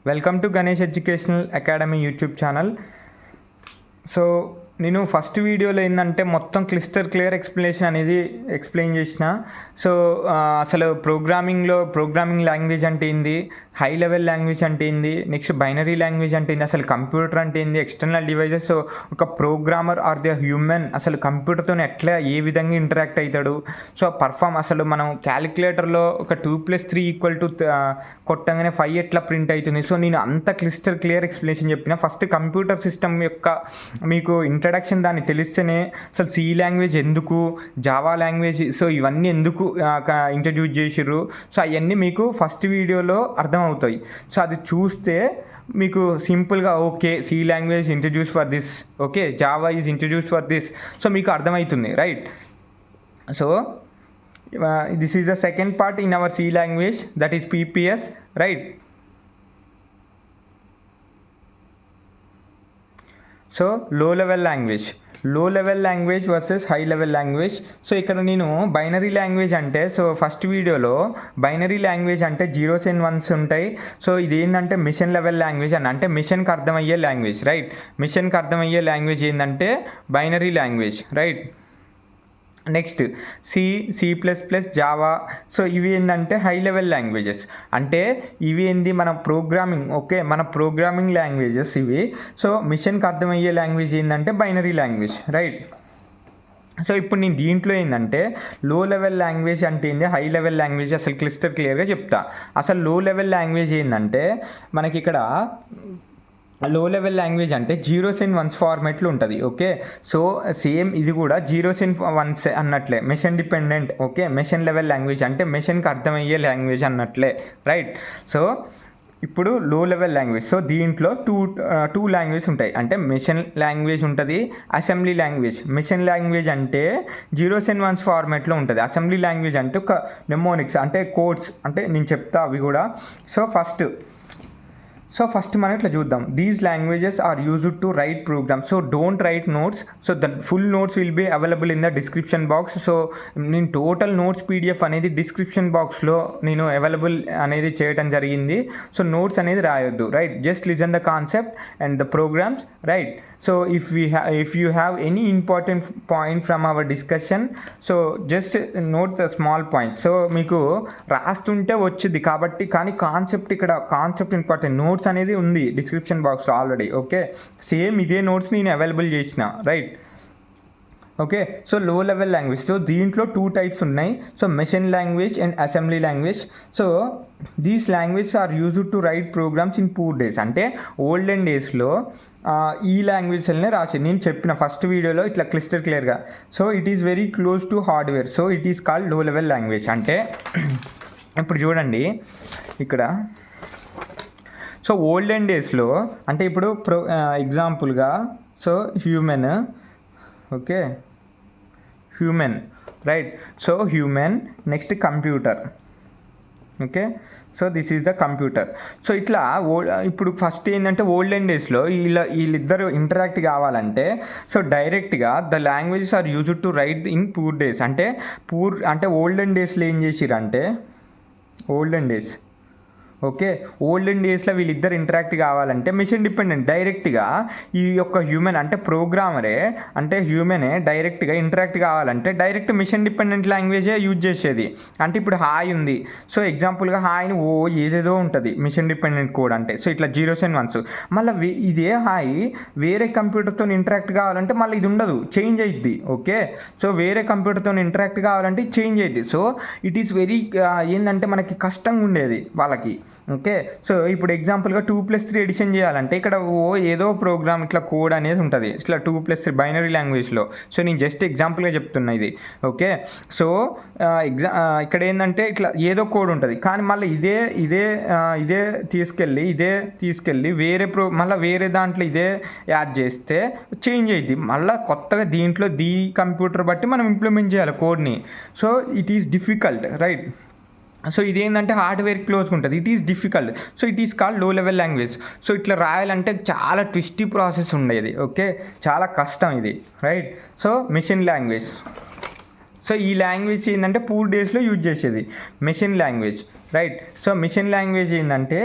Welcome to Ganesh Educational Academy YouTube channel. So నేను first వీడియోలో ఏంటంటే మొత్తం క్లియర్ ఎక్స్ప్లెనేషన్ అనేది ఎక్స్ప్లెయిన్ చేసిన. సో అసలు ప్రోగ్రామింగ్ లాంగ్వేజ్ అంటే ఏంది, హై లెవెల్ లాంగ్వేజ్ అంటే ఏంది, నెక్స్ట్ బైనరీ లాంగ్వేజ్ అంటే ఏంది, అసలు కంప్యూటర్ అంటే ఏంది, ఎక్స్టర్నల్ డివైజెస్. సో ఒక ప్రోగ్రామర్ ఆర్ ద హ్యూమన్ అసలు కంప్యూటర్తో ఎట్లా ఏ విధంగా ఇంటరాక్ట్ అవుతాడు. సో అసలు మనం క్యాలిక్యులేటర్లో ఒక 2+3 కొట్టగానే 5 ఎట్లా ప్రింట్ అవుతుంది. సో నేను అంత క్లియర్ ఎక్స్ప్లెనేషన్ చెప్పిన. ఫస్ట్ కంప్యూటర్ సిస్టమ్ యొక్క మీకు ఇంట్రడక్షన్ దాన్ని తెలిస్తేనే అసలు సి లాంగ్వేజ్ ఎందుకు, జావా లాంగ్వేజ్, సో ఇవన్నీ ఎందుకు ఇంట్రడ్యూస్ చేసిర్రు, సో అవన్నీ మీకు ఫస్ట్ వీడియోలో అర్థమవుతాయి. సో అది చూస్తే మీకు సింపుల్గా okay C language introduce for this, okay Java is introduce for this, so మీకు అర్థమవుతుంది, right. So this is the second part in our C language, that is PPS, right. So low level language versus high level language. So ఇక్కడ నేను binary language అంటే, so first వీడియోలో binary language అంటే 0s and 1s ఉంటాయి. So ఇదేంటంటే machine level language అంటే మిషన్కి అర్థమయ్యే లాంగ్వేజ్, రైట్. మిషన్కి అర్థమయ్యే లాంగ్వేజ్ ఏంటంటే binary language, right. Next C++, Java. So ఇవి ఏంటంటే హై లెవెల్ లాంగ్వేజెస్. అంటే ఇవి ఏంది మన ప్రోగ్రామింగ్ లాంగ్వేజెస్ ఇవి. సో మిషన్కి అర్థమయ్యే లాంగ్వేజ్ ఏంటంటే బైనరీ లాంగ్వేజ్, రైట్. సో ఇప్పుడు నేను దీంట్లో ఏంటంటే లో లెవెల్ లాంగ్వేజ్ అంటే ఏంది, హై లెవెల్ లాంగ్వేజ్ అసలు క్లియర్గా చెప్తా. అసలు లో లెవెల్ లాంగ్వేజ్ ఏంటంటే మనకి ఇక్కడ లో లెవెల్ లాంగ్వేజ్ అంటే 0s and 1s ఫార్మాట్లో ఉంటుంది, ఓకే. సో సేమ్ ఇది కూడా 0s and 1s అన్నట్లే, machine dependent, okay. Machine level language అంటే మెషిన్కి అర్థమయ్యే లాంగ్వేజ్ అన్నట్లే, రైట్. సో ఇప్పుడు లో లెవెల్ లాంగ్వేజ్, సో దీంట్లో టూ లాంగ్వేజ్ ఉంటాయి. అంటే మెషిన్ లాంగ్వేజ్ ఉంటుంది, అసెంబ్లీ లాంగ్వేజ్. మెషిన్ లాంగ్వేజ్ అంటే 0s and 1s ఫార్మాట్లో ఉంటుంది. అసెంబ్లీ లాంగ్వేజ్ అంటే ఒక నెమోనిక్స్ అంటే కోడ్స్, అంటే నేను చెప్తా అవి కూడా. సో ఫస్ట్ మనం ఇట్లా చూద్దాం. These languages are used to write programs. So don't write notes. So the full notes will be available in the description box. So నేను టోటల్ నోట్స్ PDF అనేది డిస్క్రిప్షన్ బాక్స్లో నేను అవైలబుల్ అనేది చేయడం జరిగింది. సో నోట్స్ అనేది రాయొద్దు, right. Just listen the concept and the programs, right. So if you have any important point from our discussion, so just note the small points. So మీకు రాస్తుంటే వచ్చింది కాబట్టి, కానీ కాన్సెప్ట్ ఇంపార్టెంట్. నోట్స్ అనేది ఉంది description బాక్స్లో already, okay. Same ఇదే notes నేను available చేసిన, right. Okay. So low level language, so దీంట్లో 2 types ఉన్నాయి. So machine language and assembly language. So these language are used to write programs in poor days. అంటే olden డేస్లో ఈ లాంగ్వేజ్నే రాసి నేను చెప్పిన ఫస్ట్ వీడియోలో ఇట్లా క్లియర్గా. So it is very close to hardware. So it is called లో లెవెల్ లాంగ్వేజ్. అంటే ఇప్పుడు చూడండి ఇక్కడ. సో ఓల్డెన్ డేస్లో అంటే ఇప్పుడు ఎగ్జాంపుల్గా so human, okay, human, right. So human, next computer, okay. So this is the computer. So ఇట్లా ఇప్పుడు ఫస్ట్ ఏంటంటే ఓల్డెన్ డేస్లో వీళ్ళిద్దరు ఇంటరాక్ట్ కావాలంటే సో డైరెక్ట్గా the languages are used to write in poor days. అంటే ఓల్డెన్ డేస్లో ఏం చేసిరంటే ఓల్డెన్ డేస్లో వీళ్ళిద్దరు ఇంటరాక్ట్ కావాలంటే మిషన్ డిపెండెంట్ డైరెక్ట్గా ఈ యొక్క హ్యూమన్ అంటే ప్రోగ్రామరే అంటే హ్యూమనే డైరెక్ట్గా ఇంటరాక్ట్ కావాలంటే డైరెక్ట్ మిషన్ డిపెండెంట్ లాంగ్వేజే యూజ్ చేసేది. అంటే ఇప్పుడు హాయ్ ఉంది. సో ఎగ్జాంపుల్గా హాయ్ని ఏదేదో ఉంటుంది మిషన్ డిపెండెంట్ కోడ్ అంటే. సో ఇట్లా 0s and 1s. మళ్ళీ ఇదే హాయ్ వేరే కంప్యూటర్తో ఇంటరాక్ట్ కావాలంటే మళ్ళీ ఇది ఉండదు, చేంజ్ అయ్యిద్ది, ఓకే. సో వేరే కంప్యూటర్తో ఇంటరాక్ట్ కావాలంటే చేంజ్ అయ్యిద్ది. సో ఇట్ ఈస్ వెరీ ఏంటంటే మనకి కష్టంగా ఉండేది వాళ్ళకి, ఓకే. సో ఇప్పుడు ఎగ్జాంపుల్గా 2+3 ఎడిషన్ చేయాలంటే ఇక్కడ ఏదో ప్రోగ్రామ్ ఇట్లా కోడ్ అనేది ఉంటుంది ఇట్లా 2+3 బైనరీ లాంగ్వేజ్లో. సో నేను జస్ట్ ఎగ్జాంపుల్గా చెప్తున్నా ఇది, ఓకే. సో ఇక్కడ ఏంటంటే ఇట్లా ఏదో కోడ్ ఉంటుంది, కానీ మళ్ళీ ఇదే తీసుకెళ్ళి వేరే దాంట్లో ఇదే యాడ్ చేస్తే చేంజ్ అయ్యింది. మళ్ళీ కొత్తగా దీంట్లో కంప్యూటర్ బట్టి మనం ఇంప్లిమెంట్ చేయాలి కోడ్ని. So it is difficult, right. So ఇదేంటంటే హార్డ్వేర్ క్లోజ్గా ఉంటుంది, it is difficult. So it is called లో లెవెల్ లాంగ్వేజ్. సో ఇట్లా రాయాలంటే చాలా ట్విస్టీ ప్రాసెస్ ఉండేది, ఓకే. చాలా కష్టం ఇది, right. So machine language. So ఈ లాంగ్వేజ్ ఏంటంటే పూర్ డేస్లో యూజ్ చేసేది machine language. Right. So machine language ఏంటంటే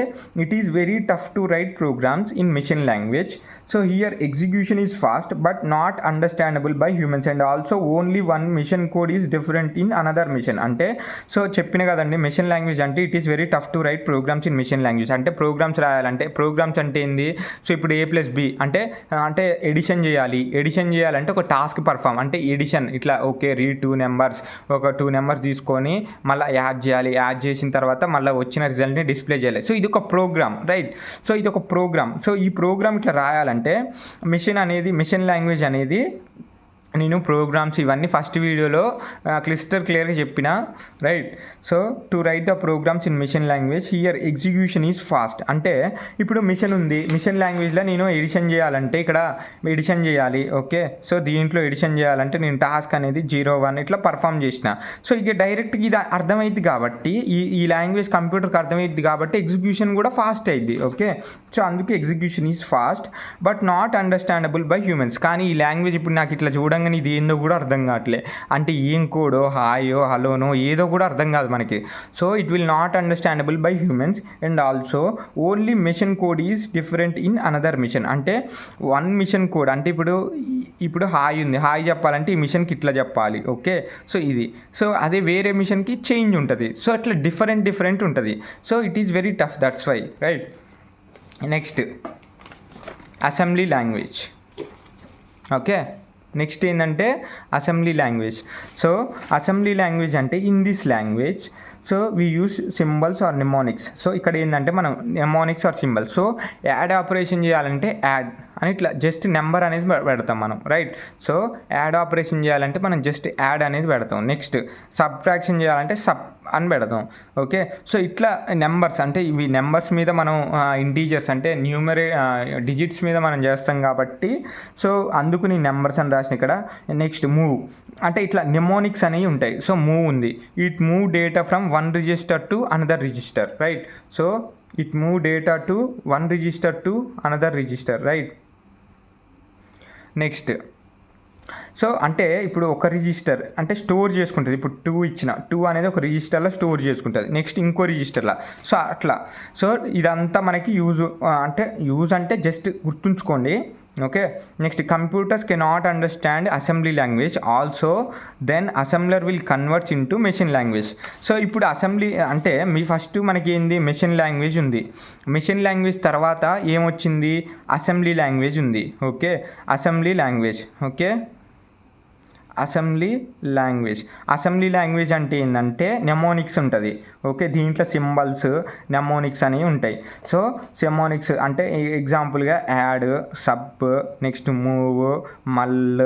it is very tough to write programs in machine language. So here execution is fast but not understandable by humans and also only one machine code is different in another machine. అంటే so చెప్పిన కదండి machine language అంటే it is very tough to write programs in machine language. అంటే programmes రాయాలంటే programmes అంటే ఏంది, so ఇప్పుడు A+B అంటే అంటే ఎడిషన్ చేయాలంటే ఒక టాస్క్ పర్ఫామ్ అంటే ఎడిషన్ ఇట్లా ఓకే రీడ్ 2 నెంబర్స్, ఒక 2 నెంబర్స్ తీసుకొని మళ్ళీ యాడ్ చేసిన తర్వాత మళ్ళీ వచ్చిన రిజల్ట్ని డిస్ప్లే చేయాలి. సో ఇది ఒక ప్రోగ్రామ్, రైట్. సో ఇది ఒక ప్రోగ్రామ్. సో ఈ ప్రోగ్రామ్ ఇట్లా రాయాలంటే మిషన్ లాంగ్వేజ్ అనేది నేను ప్రోగ్రామ్స్ ఇవన్నీ ఫస్ట్ వీడియోలో క్లియర్గా చెప్పిన, right. So to write the programs in machine language here execution is fast. అంటే ఇప్పుడు మిషన్ ఉంది, మిషన్ లాంగ్వేజ్లో నేను ఎడిషన్ చేయాలంటే ఇక్కడ ఎడిషన్ చేయాలి, ఓకే. సో దీంట్లో ఎడిషన్ చేయాలంటే నేను టాస్క్ అనేది 0 1 ఇట్లా పర్ఫామ్ చేసిన. సో ఇక డైరెక్ట్గా ఇది అర్థమైంది కాబట్టి ఈ లాంగ్వేజ్ కంప్యూటర్కి అర్థమైంది కాబట్టి ఎగ్జిక్యూషన్ కూడా ఫాస్ట్ అయింది, ఓకే. సో అందుకే execution is fast but not understandable by humans. కానీ ఈ లాంగ్వేజ్ ఇప్పుడు నాకు ఇట్లా చూడంగానే ఇది ఏందో కూడా అర్థం కావట్లే, అంటే ఏం కోడో హాయో హలోనో ఏదో కూడా అర్థం కాదు మనకి. So it will not understandable by humans and also only machine code is different in another machine. అంటే వన్ మిషన్ కోడ్ అంటే ఇప్పుడు హాయ్ ఉంది, హాయ్ చెప్పాలంటే ఈ మిషన్కి ఇట్లా చెప్పాలి, ఓకే. సో ఇది సో అదే వేరే మిషన్కి చేంజ్ ఉంటుంది. సో అట్లా డిఫరెంట్ ఉంటుంది. So it is very tough, that's why, right. Next assembly language, okay. Next ఏంటంటే assembly language. So assembly language అంటే in this language so we use symbols or mnemonics. So ఇక్కడ ఏంటంటే మనం mnemonics or symbols. So add operation చేయాలంటే add అని ఇట్లా just number అనేది పెడతాం మనం, రైట్. సో యాడ్ ఆపరేషన్ చేయాలంటే మనం జస్ట్ యాడ్ అనేది పెడతాం. నెక్స్ట్ సబ్ట్రాక్షన్ చేయాలంటే సబ్ అని పెడతాం, ఓకే. సో ఇట్లా నెంబర్స్ అంటే ఇవి నెంబర్స్ మీద మనం ఇంటీజర్స్ అంటే డిజిట్స్ మీద మనం చేస్తాం కాబట్టి సో అందుకు నేను నెంబర్స్ అని రాసిన ఇక్కడ. నెక్స్ట్ మూవ్ అంటే ఇట్లా నిమోనిక్స్ అనేవి ఉంటాయి. సో మూవ్ ఉంది, it move data from one register to another register, right. So it move data to one register to another register, right. Next so అంటే ఇప్పుడు ఒక రిజిస్టర్ అంటే స్టోర్ చేసుకుంటుంది. ఇప్పుడు 2 అనేది ఒక రిజిస్టర్లో స్టోర్ చేసుకుంటుంది, నెక్స్ట్ ఇంకో రిజిస్టర్లో. సో అట్లా సో ఇదంతా మనకి యూజ్ అంటే జస్ట్ గుర్తుంచుకోండి, okay. Next computers cannot understand assembly language also then assembler will converts into machine language. So ఇప్పుడు అసెంబ్లీ అంటే ఫస్ట్ మనకి ఏంది మెషిన్ లాంగ్వేజ్ ఉంది, మెషిన్ లాంగ్వేజ్ తర్వాత ఏమొచ్చింది అసెంబ్లీ లాంగ్వేజ్ ఉంది, ఓకే. అసెంబ్లీ లాంగ్వేజ్ అంటే ఏంటంటే నెమోనిక్స్ ఉంటుంది, ఓకే. దీంట్లో సింబల్స్ నెమోనిక్స్ అనేవి ఉంటాయి. సో సెమోనిక్స్ అంటే ఎగ్జాంపుల్గా యాడ్, సబ్, నెక్స్ట్ మూవ్, మల్,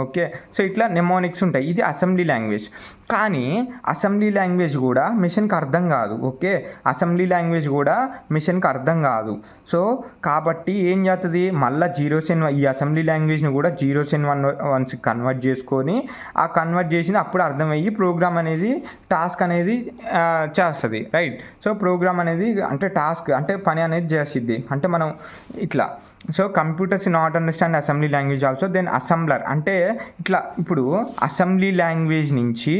ఓకే. సో ఇట్లా నెమోనిక్స్ ఉంటాయి. ఇది అసెంబ్లీ లాంగ్వేజ్. కానీ అసెంబ్లీ లాంగ్వేజ్ కూడా మిషన్కి అర్థం కాదు, ఓకే. అసెంబ్లీ లాంగ్వేజ్ కూడా మిషన్కి అర్థం కాదు. సో కాబట్టి ఏం చేస్తుంది మళ్ళీ ఈ అసెంబ్లీ లాంగ్వేజ్ని కూడా 0s and 1s కన్వర్ట్ చేసుకొని ఆ కన్వర్ట్ చేసింది అప్పుడు అర్థమయ్యి ప్రోగ్రామ్ అనేది టాస్క్ అనేది చేస్తుంది, రైట్. సో ప్రోగ్రామ్ అనేది అంటే టాస్క్ అంటే పని అనేది చేస్తుంది అంటే మనం ఇట్లా. So computers not understand assembly language also then assembler అంటే ఇట్లా. ఇప్పుడు అసెంబ్లీ లాంగ్వేజ్ నుంచి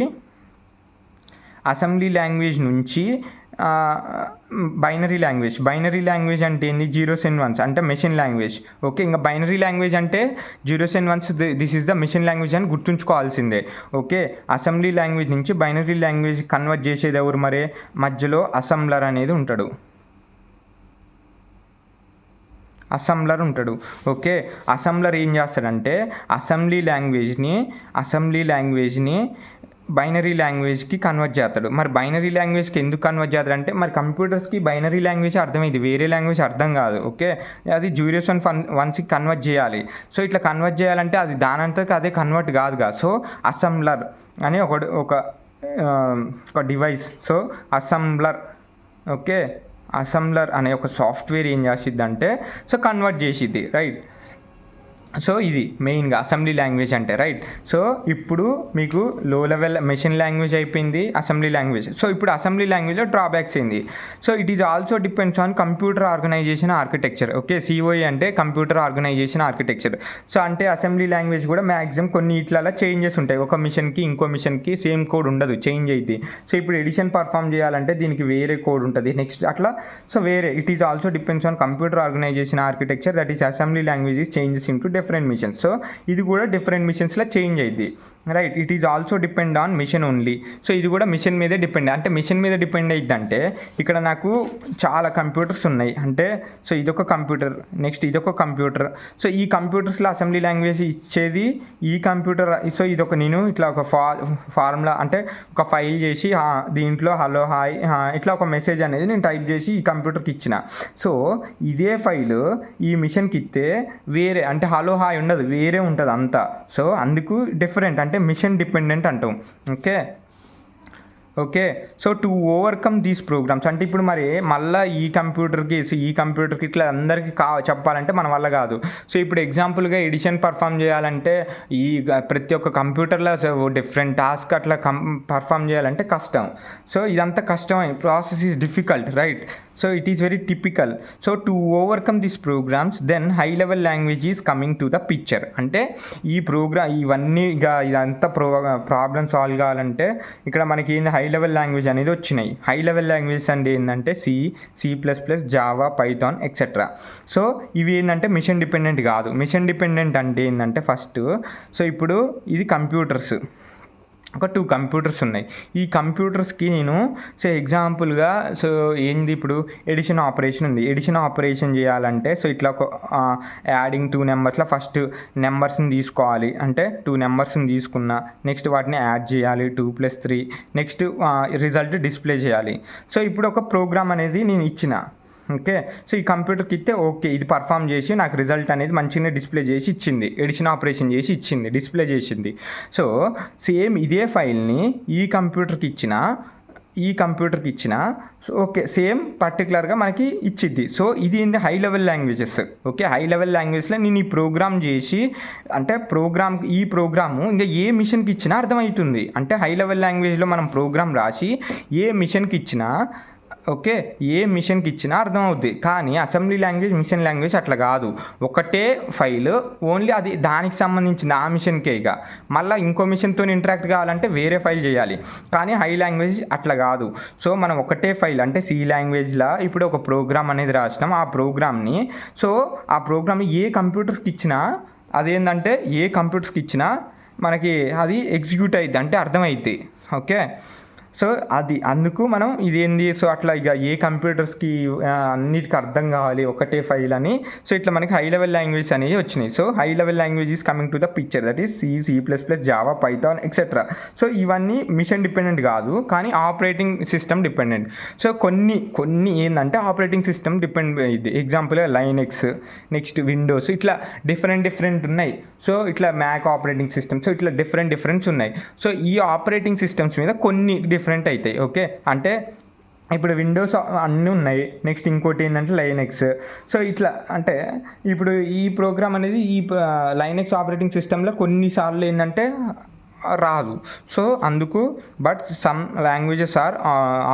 బైనరీ లాంగ్వేజ్ అంటే ఏంది 0s and 1s అంటే మెషిన్ లాంగ్వేజ్, ఓకే. ఇంకా బైనరీ లాంగ్వేజ్ అంటే 0s and 1s this is the machine language అని గుర్తుంచుకోవాల్సిందే, ఓకే. అసెంబ్లీ లాంగ్వేజ్ నుంచి బైనరీ లాంగ్వేజ్ కన్వర్ట్ చేసేది ఎవరు మరి మధ్యలో అసెంబ్లర్ అనేది ఉంటాడు, ఓకే. అసెంబ్లర్ ఏం చేస్తాడంటే అసెంబ్లీ లాంగ్వేజ్ని బైనరీ లాంగ్వేజ్కి కన్వర్ట్ చేస్తాడు. మరి బైనరీ లాంగ్వేజ్కి ఎందుకు కన్వర్ట్ చేస్తాడంటే మరి కంప్యూటర్స్కి బైనరీ లాంగ్వేజ్ అర్థమైంది, వేరే లాంగ్వేజ్ అర్థం కాదు, ఓకే. అది 0s and 1s కన్వర్ట్ చేయాలి. సో ఇట్లా కన్వర్ట్ చేయాలంటే అది దానంతకు అదే కన్వర్ట్ కాదుగా. సో అసెంబ్లర్ అని ఒక device. So assembler, okay. Assembler అనే ఒక సాఫ్ట్వేర్ ఏం చేసిద్ది అంటే సో కన్వర్ట్ చేసిద్ది, రైట్. సో ఇది మెయిన్గా అసెంబ్లీ లాంగ్వేజ్ అంటే, రైట్. సో ఇప్పుడు మీకు లో లెవెల్ మెషిన్ లాంగ్వేజ్ అయిపోయింది, అసెంబ్లీ లాంగ్వేజ్. సో ఇప్పుడు అసెంబ్లీ లాంగ్వేజ్లో డ్రాబ్యాక్స్ ఏంది? So it is also depends on computer organization architecture. Okay, COE అంటే కంప్యూటర్ ఆర్గనైజేషన్ ఆర్కిటెక్చర్. సో అంటే అసెంబ్లీ లాంగ్వేజ్ కూడా మ్యాక్సిమం కొన్ని ఇట్లా చేంజెస్ ఉంటాయి. ఒక మిషన్కి ఇంకో మిషన్కి సేమ్ కోడ్ ఉండదు, చేంజ్ అయింది. సో ఇప్పుడు ఎడిషన్ పర్ఫామ్ చేయాలంటే దీనికి వేరే కోడ్ ఉంటుంది, నెక్స్ట్ అట్లా. సో వేరే it is also depends on computer organization architecture, that is assembly language is changes in to different machines. So ఇది కూడా డిఫరెంట్ మిషన్స్లో చేంజ్ అయ్యింది, right. It is also depend on machine only. So ఇది కూడా machine మీదే depend. అంటే machine మీద depend అయ్యిద్దంటే ఇక్కడ నాకు చాలా కంప్యూటర్స్ ఉన్నాయి అంటే, సో ఇదొక కంప్యూటర్, నెక్స్ట్ ఇదొక కంప్యూటర్. సో ఈ కంప్యూటర్స్లో అసెంబ్లీ లాంగ్వేజ్ ఇచ్చేది ఈ కంప్యూటర్. సో ఇదొక నేను ఇట్లా ఒక ఫార్ములా అంటే ఒక ఫైల్ చేసి దీంట్లో హలో హాయ్ ఇట్లా ఒక మెసేజ్ అనేది నేను టైప్ చేసి ఈ కంప్యూటర్కి ఇచ్చిన. సో ఇదే ఫైల్ ఈ మిషన్కి ఇస్తే వేరే అంటే హలో హాయ్ ఉండదు, వేరే ఉంటుంది అంతా. సో అందుకు డిఫరెంట్ అంటే మిషన్ డిపెండెంట్ అంటాం. Okay. So to overcome these programs అంటే ఇప్పుడు మరి మళ్ళీ ఈ కంప్యూటర్కి ఇట్లా అందరికీ చెప్పాలంటే మన వల్ల కాదు. సో ఇప్పుడు ఎగ్జాంపుల్గా ఎడిషన్ పర్ఫామ్ చేయాలంటే ఈ ప్రతి ఒక్క కంప్యూటర్లో డిఫరెంట్ టాస్క్ అట్లా పర్ఫామ్ చేయాలంటే కష్టం. సో ఇదంతా కష్టమైన process is difficult, right. So it is very typical. So to overcome this programs then high level language is coming to the picture. అంటే ఈ ఇవన్నీ ఇదంతా ప్రాబ్లమ్ సాల్వ్ కావాలంటే ఇక్కడ మనకి ఏంటి హై లెవెల్ లాంగ్వేజ్ అనేది వచ్చినాయి. హై లెవెల్ లాంగ్వేజ్ అంటే ఏంటంటే C++, Java, Python etcetera. So ఇవి ఏంటంటే మిషన్ డిపెండెంట్ కాదు. మిషన్ డిపెండెంట్ అంటే ఏంటంటే ఫస్ట్, సో ఇప్పుడు ఇది కంప్యూటర్స్, ఒక 2 కంప్యూటర్స్ ఉన్నాయి. ఈ కంప్యూటర్స్కి నేను సో ఎగ్జాంపుల్గా సో ఏంది ఇప్పుడు ఎడిషన్ ఆపరేషన్ ఉంది. ఎడిషన్ ఆపరేషన్ చేయాలంటే సో ఇట్లా ఒక యాడింగ్ 2 నెంబర్స్లో ఫస్ట్ నెంబర్స్ని తీసుకోవాలి. అంటే 2 నెంబర్స్ని తీసుకున్నా, నెక్స్ట్ వాటిని యాడ్ చేయాలి 2 + 3, నెక్స్ట్ రిజల్ట్ డిస్ప్లే చేయాలి. సో ఇప్పుడు ఒక ప్రోగ్రామ్ అనేది నేను ఇచ్చిన. ఓకే. సో ఈ కంప్యూటర్కి ఇస్తే ఓకే ఇది పర్ఫామ్ చేసి నాకు రిజల్ట్ అనేది మంచిగానే డిస్ప్లే చేసి ఇచ్చింది, ఎడిషన్ ఆపరేషన్ చేసి ఇచ్చింది, డిస్ప్లే చేసింది. సో సేమ్ ఇదే ఫైల్ని ఈ కంప్యూటర్కి ఇచ్చిన సో ఓకే సేమ్ పర్టికులర్గా మనకి ఇచ్చిద్ది. సో ఇది ఏంటి high level languages. Okay, high level లాంగ్వేజ్లో నేను ఈ ప్రోగ్రామ్ చేసి అంటే ఈ ప్రోగ్రాము ఇంకా ఏ మిషన్కి ఇచ్చినా అర్థమవుతుంది. అంటే హై లెవెల్ లాంగ్వేజ్లో మనం ప్రోగ్రామ్ రాసి ఏ మిషన్కి ఇచ్చినా ఓకే ఏ మిషన్కి ఇచ్చినా అర్థమవుద్ది. కానీ అసెంబ్లీ లాంగ్వేజ్ మిషన్ లాంగ్వేజ్ అట్లా కాదు. ఒకటే ఫైల్ ఓన్లీ అది దానికి సంబంధించిన ఆ మిషన్కే. ఇక మళ్ళీ ఇంకో మిషన్తో ఇంటరాక్ట్ కావాలంటే వేరే ఫైల్ చేయాలి. కానీ హై లాంగ్వేజ్ అట్లా కాదు. సో మనం ఒకటే ఫైల్ అంటే సి లాంగ్వేజ్లో ఇప్పుడు ఒక ప్రోగ్రామ్ అనేది రాసినాం. ఆ ప్రోగ్రామ్ని ఆ ప్రోగ్రామ్ని ఏ కంప్యూటర్స్కి ఇచ్చినా అదేంటంటే ఏ కంప్యూటర్స్కి ఇచ్చినా మనకి అది ఎగ్జిక్యూట్ అయ్యిద్ది, అంటే అర్థమైద్ది. ఓకే. సో అది అందుకు మనం ఇదేంది సో అట్లా ఇక ఏ కంప్యూటర్స్కి అన్నిటికీ అర్థం కావాలి ఒకటే ఫైల్ అని. సో ఇట్లా మనకి హై లెవెల్ లాంగ్వేజ్ అనేవి వచ్చినాయి. So high level language is coming to the picture, that is C++, Java, Python etcetera. So ఇవన్నీ మిషన్ డిపెండెంట్ కాదు, కానీ ఆపరేటింగ్ సిస్టమ్ డిపెండెంట్. సో కొన్ని ఏంటంటే ఆపరేటింగ్ సిస్టమ్ డిపెండ్ అయ్యింది. ఎగ్జాంపుల్గా లైనెక్స్, నెక్స్ట్ విండోస్, ఇట్లా డిఫరెంట్ ఉన్నాయి. సో ఇట్లా మ్యాక్ ఆపరేటింగ్ సిస్టమ్స్, సో ఇట్లా డిఫరెంట్స్ ఉన్నాయి. సో ఈ ఆపరేటింగ్ సిస్టమ్స్ మీద కొన్ని డిఫరెంట్ అవుతాయి. ఓకే, అంటే ఇప్పుడు విండోస్ అన్నీ ఉన్నాయి, నెక్స్ట్ ఇంకోటి ఏంటంటే లైనెక్స్. సో ఇట్లా అంటే ఇప్పుడు ఈ ప్రోగ్రామ్ అనేది ఈ లైనెక్స్ ఆపరేటింగ్ సిస్టంలో కొన్నిసార్లు ఏంటంటే రాదు. సో అందుకు but some languages are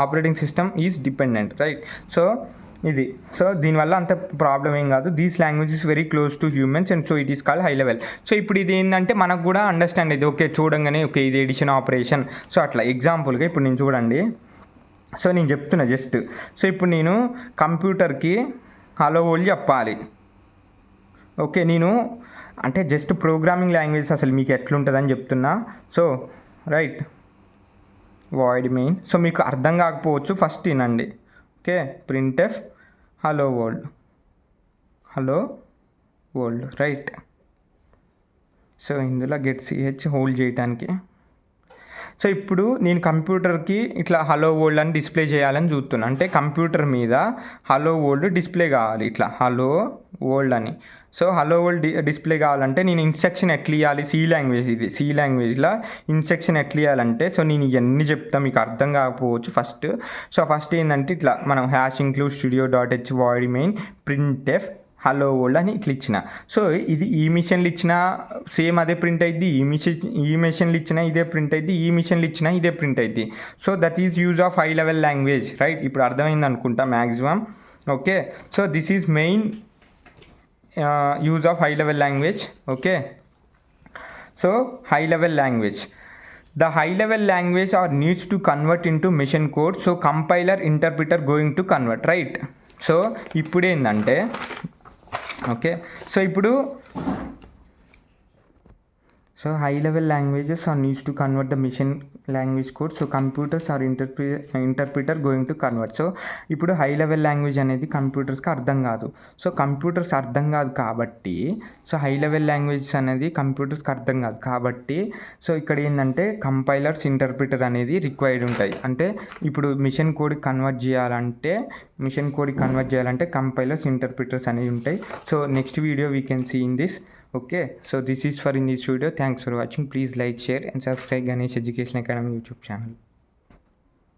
operating system is dependent, right. So ఇది సో దీనివల్ల అంత ప్రాబ్లం ఏం కాదు. These language is very close to humans and so it is called high level. So ఇప్పుడు ఇది ఏంటంటే మనకు కూడా అండర్స్టాండ్ అయ్యింది. ఓకే చూడంగానే ఓకే ఇది ఎడిషన్ ఆపరేషన్. సో అట్లా ఎగ్జాంపుల్గా ఇప్పుడు నేను చూడండి, సో నేను చెప్తున్నా జస్ట్. సో ఇప్పుడు నేను కంప్యూటర్కి హలో వరల్డ్ చెప్పాలి. ఓకే, నేను అంటే జస్ట్ ప్రోగ్రామింగ్ లాంగ్వేజ్ అసలు మీకు ఎట్లుంటుందని చెప్తున్నా. So right void main. So మీకు అర్థం కాకపోవచ్చు, ఫస్ట్ వినండి. Okay, printf hello world right. So ఇందులో get ch హోల్డ్ చేయడానికి. సో ఇప్పుడు నేను కంప్యూటర్కి ఇట్లా హలో వరల్డ్ అని డిస్ప్లే చేయాలని చూస్తున్నా. అంటే కంప్యూటర్ మీద హలో వరల్డ్ డిస్ప్లే కావాలి, ఇట్లా హలో వరల్డ్ అని. సో హలో వరల్డ్ డిస్ప్లే కావాలంటే నేను ఇన్స్ట్రక్షన్ ఎట్లా ఇవ్వాలి, సి లాంగ్వేజ్లో ఇన్స్ట్రక్షన్ ఎట్లా ఇవ్వాలంటే సో నేను ఇవన్నీ చెప్తాను, మీకు అర్థం కాకపోవచ్చు ఫస్ట్. సో ఫస్ట్ ఏంటంటే ఇట్లా మనం #include studio.h void main printf hello world అని ఇట్లా ఇచ్చిన. సో ఇది ఈ మిషన్లు ఇచ్చిన సేమ్ అదే ప్రింట్ అయింది, ఈ మిషన్లు ఇచ్చిన ఇదే ప్రింట్ అయింది, ఈ మిషన్లు ఇచ్చిన ఇదే ప్రింట్ అయింది. So that is use of high level language, right? ఇప్పుడు అర్థమైంది అనుకుంటా maximum. Okay, so this is main use of high level language. Okay, so high level language, the high level language or needs to convert into machine code, so compiler interpreter going to convert, right? So ఇప్పుడు ఏంటంటే okay, so ఇప్పుడు so high level languages are needs to convert the machine language code, so computers are interpreter going to convert. So ఇప్పుడు high level language అనేది కంప్యూటర్స్కి అర్థం కాదు. So computers అర్థం కాదు కాబట్టి, సో హై లెవెల్ లాంగ్వేజెస్ అనేది కంప్యూటర్స్కి అర్థం కాదు కాబట్టి, సో ఇక్కడ ఏంటంటే కంపైలర్స్ ఇంటర్ప్రిటర్ అనేది రిక్వైర్డ్ ఉంటాయి. అంటే ఇప్పుడు మిషన్ కోడ్కి కన్వర్ట్ చేయాలంటే కంపైలర్స్ ఇంటర్ప్రిటర్స్ అనేవి ఉంటాయి. So next video we can see in this. Okay, so this is for in this video. Thanks for watching. Please like, share and subscribe Ganesh Education Academy YouTube channel.